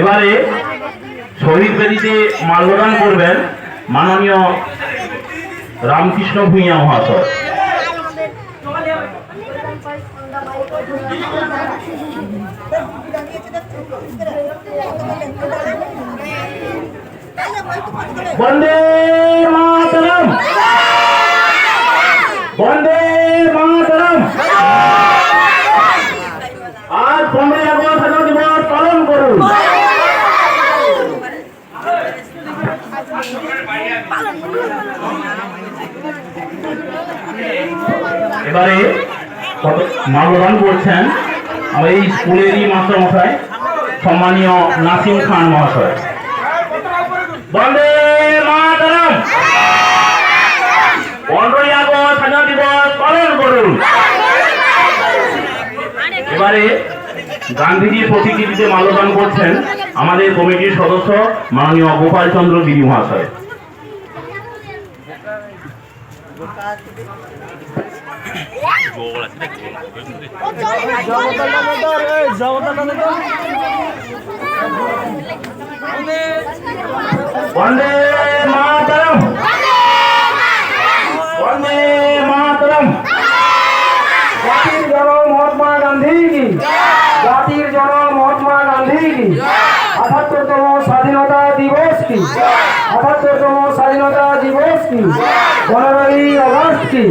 এবারে শহীদ বেদিতে মাল্যদান করবেন মাননীয় রামকৃষ্ণ ভূঁইয়া মহাশয়। বন্দে মাতরম, বন্দে মাতরম। আজ 15ই আগস্ট স্বাধীনতা দিবস পালন করুন। এবারে মাল্যদান করছেন আমার এই স্কুলেরই মাস্টার মশাই সম্মানীয় নাসিম খান মহাশয়। বন্দে মাতরম। 15ই আগস্ট স্বাধীনতা দিবস পালন করুন। এবারে গান্ধীজির প্রতিকৃতিতে মাল্যদান করছেন আমাদের কমিটির সদস্য মাননীয় গোপাল চন্দ্র গিরি মহাশয়। বন্দে মাতরম, বন্দে মাতরম। জাতির জনক মহাত্মা গান্ধী কি, জাতির জনক মহাত্মা গান্ধী কি। ৭৮তম স্বাধীনতা দিবস কি, ৭৮তম স্বাধীনতা দিবস কি, 15ই আগস্ট কি।